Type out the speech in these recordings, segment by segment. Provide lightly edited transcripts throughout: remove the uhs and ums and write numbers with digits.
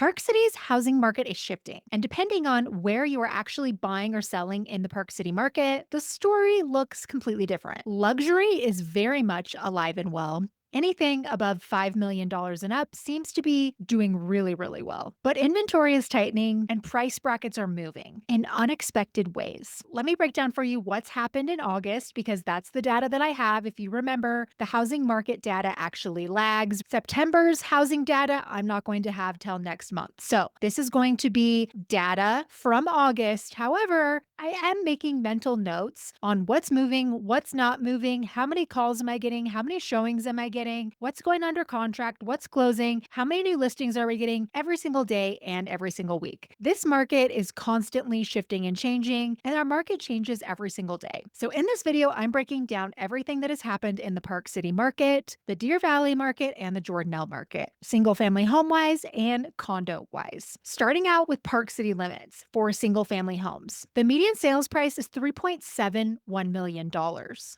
Park City's housing market is shifting, and depending on where you are actually buying or selling in the Park City market, the story looks completely different. Luxury is very much alive and well. Anything above $5 million dollars and up seems to be doing really, really well. But inventory is tightening and price brackets are moving in unexpected ways. Let me break down for you what's happened in August because that's the data that I have. If you remember, the housing market data actually lags. September's housing data, I'm not going to have till next month. So this is going to be data from August. However, I am making mental notes on what's moving, what's not moving, how many calls am I getting, how many showings am I getting, what's going under contract, what's closing, how many new listings are we getting every single day and every single week. This market is constantly shifting and changing, and our market changes every single day. So in this video, I'm breaking down everything that has happened in the Park City market, the Deer Valley market, and the Jordanelle market, single family home wise and condo wise. Starting out with Park City limits for single family homes. The median sales price is $3.71 million.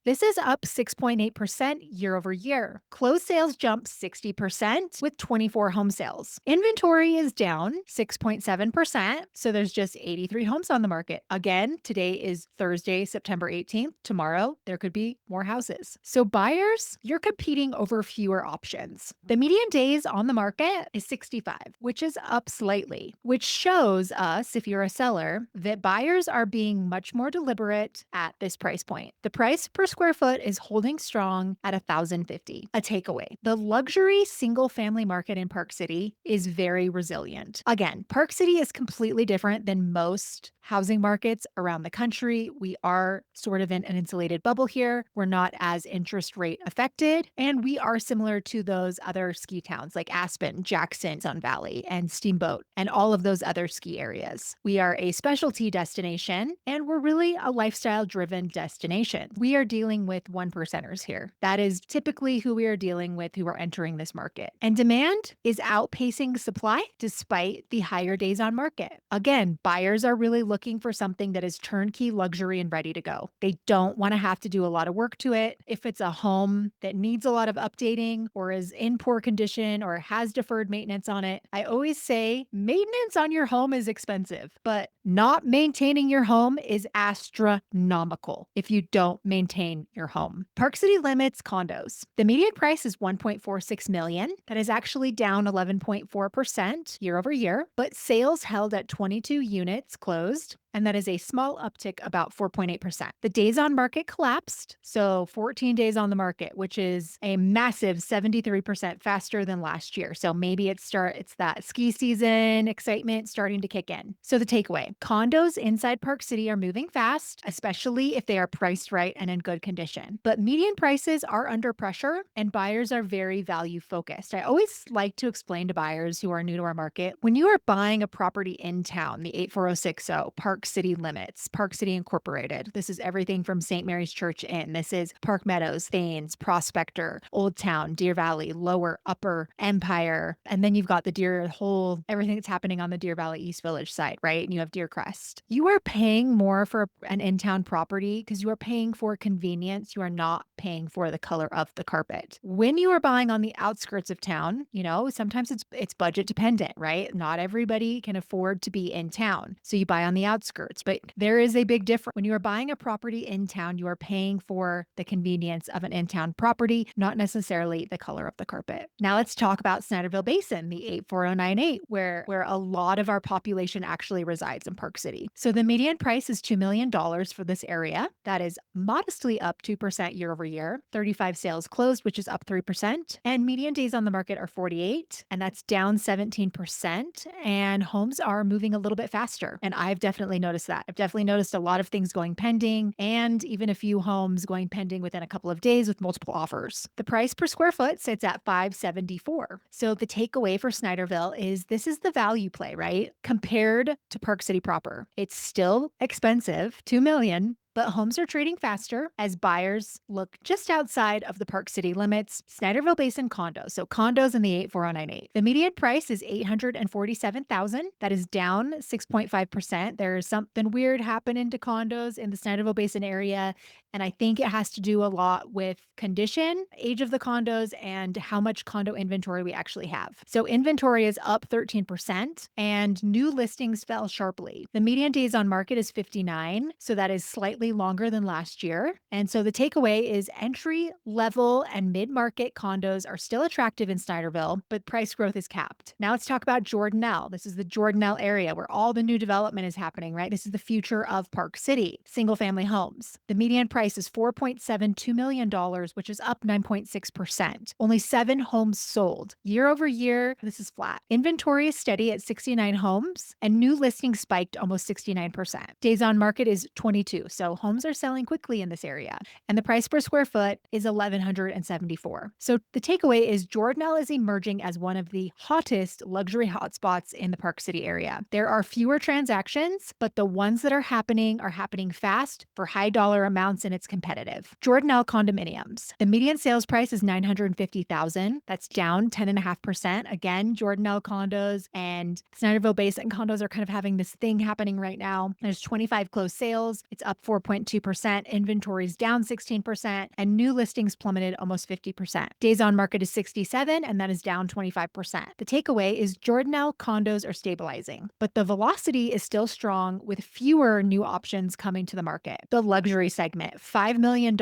This is up 6.8% year over year. Closed sales jumped 60% with 24 home sales. Inventory is down 6.7%. So there's just 83 homes on the market. Again, today is Thursday, September 18th. Tomorrow, there could be more houses. So buyers, you're competing over fewer options. The median days on the market is 65, which is up slightly, which shows us, if you're a seller, that buyers are being much more deliberate at this price point. The price per square foot is holding strong at $1,050. A takeaway: the luxury single family market in Park City is very resilient. Again, Park City is completely different than most housing markets around the country. We are sort of in an insulated bubble here. We're not as interest rate affected, and we are similar to those other ski towns like Aspen, Jackson, Sun Valley, and Steamboat, and all of those other ski areas. We are a specialty destination, and we're really a lifestyle driven destination. We are dealing with one percenters here. That is typically who we are dealing with who are entering this market. And demand is outpacing supply despite the higher days on market. Again, buyers are really looking for something that is turnkey luxury and ready to go. They don't want to have to do a lot of work to it. If it's a home that needs a lot of updating or is in poor condition or has deferred maintenance on it, I always say maintenance on your home is expensive, but not maintaining your home is astronomical if you don't maintain your home. Park City limits condos. The median price is $1.46 million. That is actually down 11.4% year over year, but sales held at 22 units closed, and that is a small uptick about 4.8%. The days on market collapsed, so 14 days on the market, which is a massive 73% faster than last year. So maybe it's that ski season excitement starting to kick in. So the takeaway: condos inside Park City are moving fast, especially if they are priced right and in good condition. But median prices are under pressure and buyers are very value focused. I always like to explain to buyers who are new to our market, when you are buying a property in town, the 84060, Park City limits, Park City Incorporated. This is everything from St. Mary's Church Inn. This is Park Meadows, Thanes, Prospector, Old Town, Deer Valley, Lower, Upper, Empire. And then you've got everything that's happening on the Deer Valley East Village side, right? And you have Deer Crest. You are paying more for an in-town property because you are paying for convenience. You are not paying for the color of the carpet. When you are buying on the outskirts of town, sometimes it's budget dependent, right? Not everybody can afford to be in town. So you buy on the outskirts, but there is a big difference. When you are buying a property in town, you are paying for the convenience of an in-town property, not necessarily the color of the carpet. Now let's talk about Snyderville Basin, the 84098, where a lot of our population actually resides in Park City. So the median price is $2 million for this area. That is modestly up 2% year over year. 35 sales closed, which is up 3%. And median days on the market are 48, and that's down 17%. And homes are moving a little bit faster. And I've definitely noticed that. I've definitely noticed a lot of things going pending and even a few homes going pending within a couple of days with multiple offers. The price per square foot sits at $574. So the takeaway for Snyderville is this is the value play, right? Compared to Park City proper. It's still expensive, $2 million, but homes are trading faster as buyers look just outside of the Park City limits. Snyderville Basin condos, so condos in the 84098. The median price is 847,000. That is down 6.5%. There's something weird happening to condos in the Snyderville Basin area, and I think it has to do a lot with condition, age of the condos, and how much condo inventory we actually have. So inventory is up 13% and new listings fell sharply. The median days on market is 59, so that is slightly longer than last year. And so the takeaway is entry level and mid-market condos are still attractive in Snyderville, but price growth is capped. Now let's talk about Jordanelle. This is the Jordanelle area where all the new development is happening, right? This is the future of Park City, single family homes. The median price is $4.72 million, which is up 9.6%. Only 7 homes sold. Year over year, this is flat. Inventory is steady at 69 homes, and new listings spiked almost 69%. Days on market is 22, so homes are selling quickly in this area. And the price per square foot is $1,174. So the takeaway is Jordanelle is emerging as one of the hottest luxury hotspots in the Park City area. There are fewer transactions, but the ones that are happening fast for high dollar amounts, and it's competitive. Jordanelle condominiums. The median sales price is $950,000. That's down 10.5%. Again, Jordanelle condos and Snyderville Basin condos are kind of having this thing happening right now. There's 25 closed sales. It's up 4.2%. Inventory's down 16%, and new listings plummeted almost 50%. Days on market is 67, and that is down 25%. The takeaway is Jordanelle condos are stabilizing, but the velocity is still strong with fewer new options coming to the market. The luxury segment, $5 million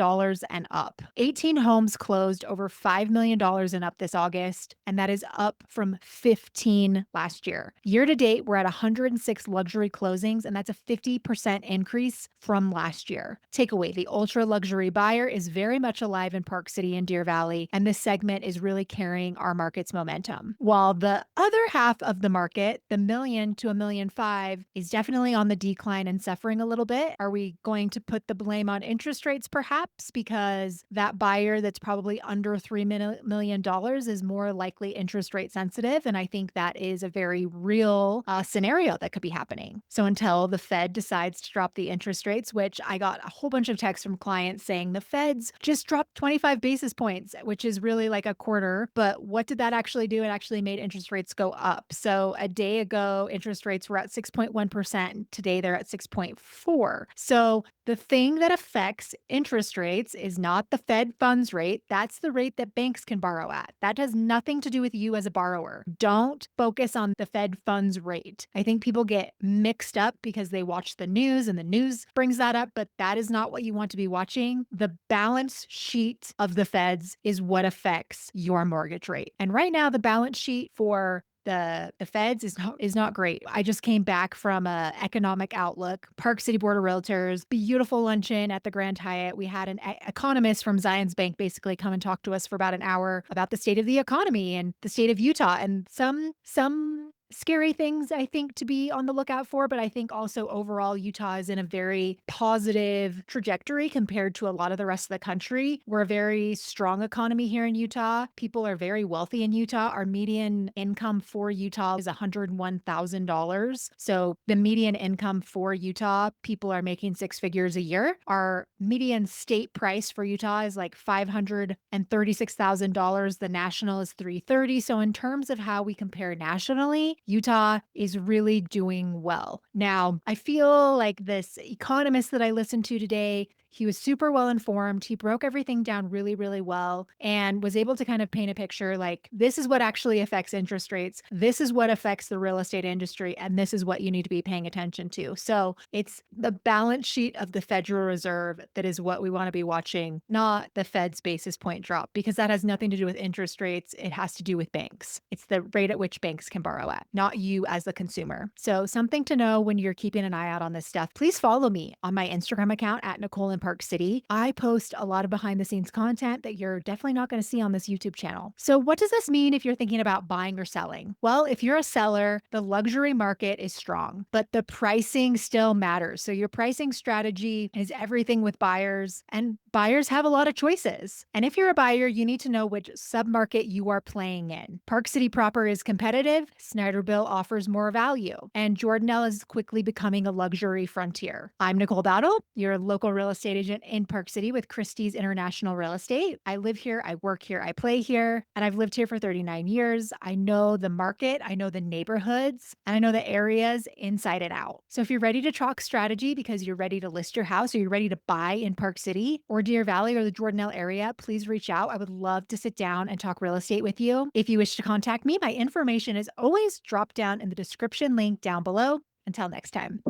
and up. 18 homes closed over $5 million and up this August, and that is up from 15 last year. Year to date, we're at 106 luxury closings, and that's a 50% increase from last year. Takeaway, the ultra luxury buyer is very much alive in Park City and Deer Valley, and this segment is really carrying our market's momentum. While the other half of the market, the $1 million to $1.5 million, is definitely on the decline and suffering a little bit. Are we going to put the blame on interest rates perhaps because that buyer that's probably under $3 million is more likely interest rate sensitive? And I think that is a very real scenario that could be happening. So until the Fed decides to drop the interest rates, which I got a whole bunch of texts from clients saying the Fed's just dropped 25 basis points, which is really like a quarter. But what did that actually do? It actually made interest rates go up. So a day ago, interest rates were at 6.1%. Today, they're at 6.4. So the thing that affects interest rates is not the Fed funds rate. That's the rate that banks can borrow at. That has nothing to do with you as a borrower. Don't focus on the Fed funds rate. I think people get mixed up because they watch the news and the news brings that up, but that is not what you want to be watching. The balance sheet of the Feds is what affects your mortgage rate. And right now, the balance sheet for the Feds is not great. I just came back from a economic outlook, Park City Board of Realtors, beautiful luncheon at the Grand Hyatt. We had an economist from Zions Bank basically come and talk to us for about an hour about the state of the economy and the state of Utah and some scary things I think to be on the lookout for, but I think also overall Utah is in a very positive trajectory compared to a lot of the rest of the country. We're a very strong economy here in Utah. People are very wealthy in Utah. Our median income for Utah is $101,000. So the median income for Utah, people are making 6 figures a year. Our median state price for Utah is like $536,000. The national is $330,000. So in terms of how we compare nationally, Utah is really doing well. Now, I feel like this economist that I listened to today, he was super well informed. He broke everything down really, really well and was able to kind of paint a picture like this is what actually affects interest rates. This is what affects the real estate industry. And this is what you need to be paying attention to. So it's the balance sheet of the Federal Reserve that is what we want to be watching, not the Fed's basis point drop, because that has nothing to do with interest rates. It has to do with banks. It's the rate at which banks can borrow at, not you as the consumer. So something to know when you're keeping an eye out on this stuff. Please follow me on my Instagram account at Nicole in Park City. I post a lot of behind the scenes content that you're definitely not going to see on this YouTube channel. So what does this mean if you're thinking about buying or selling? Well, if you're a seller, the luxury market is strong, but the pricing still matters. So your pricing strategy is everything with buyers, and Buyers have a lot of choices. And if you're a buyer, you need to know which submarket you are playing in. Park City proper is competitive, Snyderville offers more value, and Jordanelle is quickly becoming a luxury frontier. I'm Nicole Bowdle, your local real estate agent in Park City with Christie's International Real Estate. I live here, I work here, I play here, and I've lived here for 39 years. I know the market, I know the neighborhoods, and I know the areas inside and out. So if you're ready to talk strategy because you're ready to list your house or you're ready to buy in Park City or Deer Valley or the Jordanelle area, please reach out. I would love to sit down and talk real estate with you. If you wish to contact me, my information is always dropped down in the description link down below. Until next time.